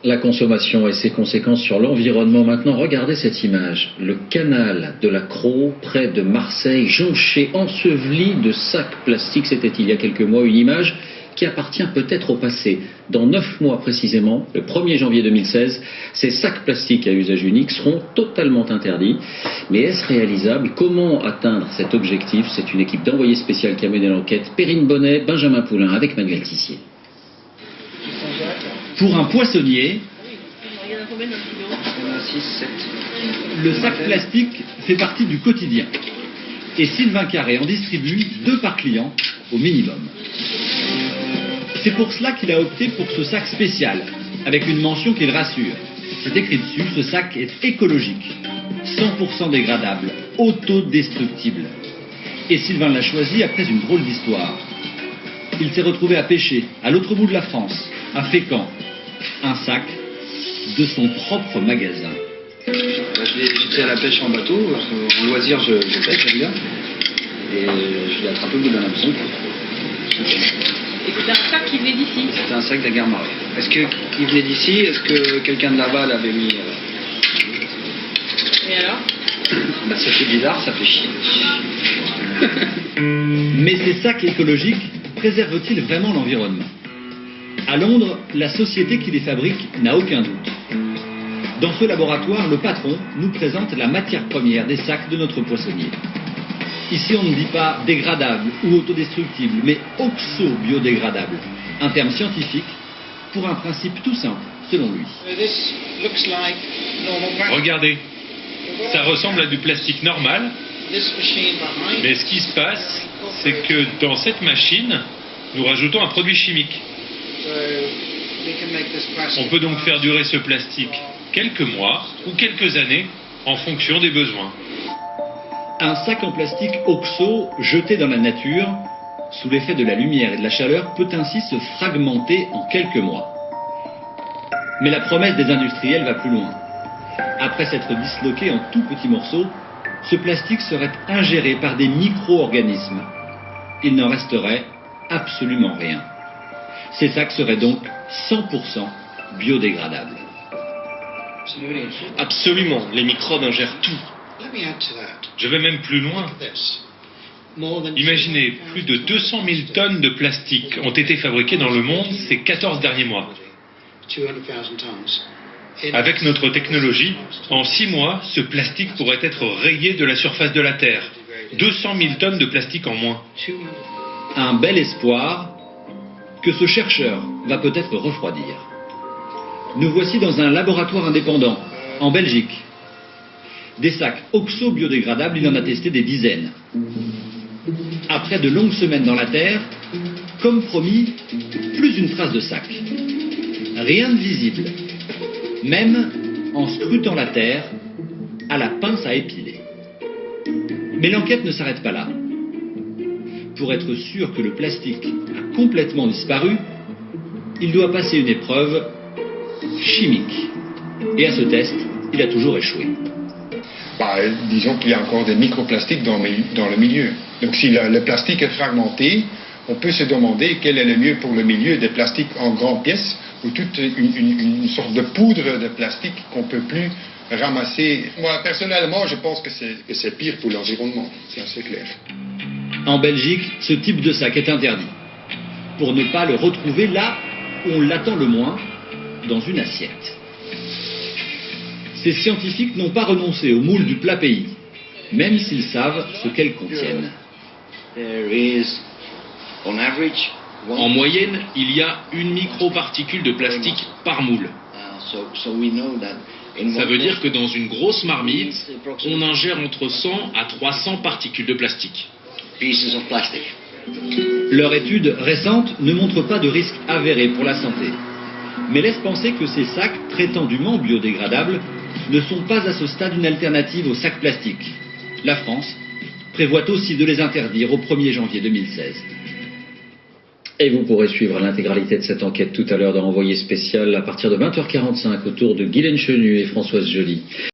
La consommation et ses conséquences sur l'environnement. Maintenant, regardez cette image. Le canal de la Crau, près de Marseille, jonché, enseveli de sacs plastiques. C'était il y a quelques mois, une image qui appartient peut-être au passé. Dans 9 mois précisément, le 1er janvier 2016, ces sacs plastiques à usage unique seront totalement interdits. Mais est-ce réalisable? Comment atteindre cet objectif? C'est une équipe d'envoyés spéciaux qui a mené l'enquête. Perrine Bonnet, Benjamin Poulain, avec Manuel Tissier. Pour un poissonnier, le sac plastique fait partie du quotidien. Et Sylvain Carré en distribue 2 par client au minimum. C'est pour cela qu'il a opté pour ce sac spécial, avec une mention qui le rassure. C'est écrit dessus, ce sac est écologique, 100% dégradable, autodestructible. Et Sylvain l'a choisi après une drôle d'histoire. Il s'est retrouvé à pêcher, à l'autre bout de la France, à Fécamp, un sac de son propre magasin. J'étais à la pêche en bateau, en loisir je pêche, j'aime bien. Et je l'ai attrapé au bout d'un hameçon. Et c'était un sac qui venait d'ici? C'était un sac d'Aguermaré. Est-ce qu'il venait d'ici? Est-ce que quelqu'un de là-bas l'avait mis Et alors? Ça fait bizarre, ça fait chier. Mais ces sacs écologiques préservent-ils vraiment l'environnement? À Londres, la société qui les fabrique n'a aucun doute. Dans ce laboratoire, le patron nous présente la matière première des sacs de notre poissonnier. Ici, on ne dit pas dégradable ou autodestructible, mais oxo-biodégradable, un terme scientifique pour un principe tout simple, selon lui. Regardez, ça ressemble à du plastique normal, mais ce qui se passe, c'est que dans cette machine, nous rajoutons un produit chimique. On peut donc faire durer ce plastique quelques mois ou quelques années en fonction des besoins. Un sac en plastique oxo jeté dans la nature, sous l'effet de la lumière et de la chaleur, peut ainsi se fragmenter en quelques mois. Mais la promesse des industriels va plus loin. Après s'être disloqué en tout petits morceaux, ce plastique serait ingéré par des micro-organismes. Il n'en resterait absolument rien. Ces sacs seraient donc 100% biodégradables. Absolument, les microbes ingèrent tout. Je vais même plus loin. Imaginez, plus de 200 000 tonnes de plastique ont été fabriquées dans le monde ces 14 derniers mois. Avec notre technologie, en 6 mois, ce plastique pourrait être rayé de la surface de la Terre. 200 000 tonnes de plastique en moins. Un bel espoir que ce chercheur va peut-être refroidir. Nous voici dans un laboratoire indépendant, en Belgique. Des sacs oxo-biodégradables, il en a testé des dizaines. Après de longues semaines dans la terre, comme promis, plus une trace de sac. Rien de visible. Même en scrutant la terre à la pince à épiler. Mais l'enquête ne s'arrête pas là. Pour être sûr que le plastique a complètement disparu, il doit passer une épreuve chimique. Et à ce test, il a toujours échoué. Disons qu'il y a encore des microplastiques dans le milieu. Donc si le plastique est fragmenté, on peut se demander quel est le mieux pour le milieu, des plastiques en grandes pièces ou toute une sorte de poudre de plastique qu'on ne peut plus ramasser. Moi, personnellement, je pense que c'est pire pour l'environnement, c'est assez clair. En Belgique, ce type de sac est interdit, pour ne pas le retrouver là où on l'attend le moins, dans une assiette. Ces scientifiques n'ont pas renoncé au moule du plat pays, même s'ils savent ce qu'elles contiennent. En moyenne, il y a une microparticule de plastique par moule. Ça veut dire que dans une grosse marmite, on ingère entre 100 à 300 particules de plastique. Leur étude récente ne montre pas de risque avéré pour la santé, mais laisse penser que ces sacs prétendument biodégradables ne sont pas à ce stade une alternative aux sacs plastiques. La France prévoit aussi de les interdire au 1er janvier 2016. Et vous pourrez suivre l'intégralité de cette enquête tout à l'heure dans Envoyé spécial à partir de 20h45 autour de Guylaine Chenu et Françoise Joly.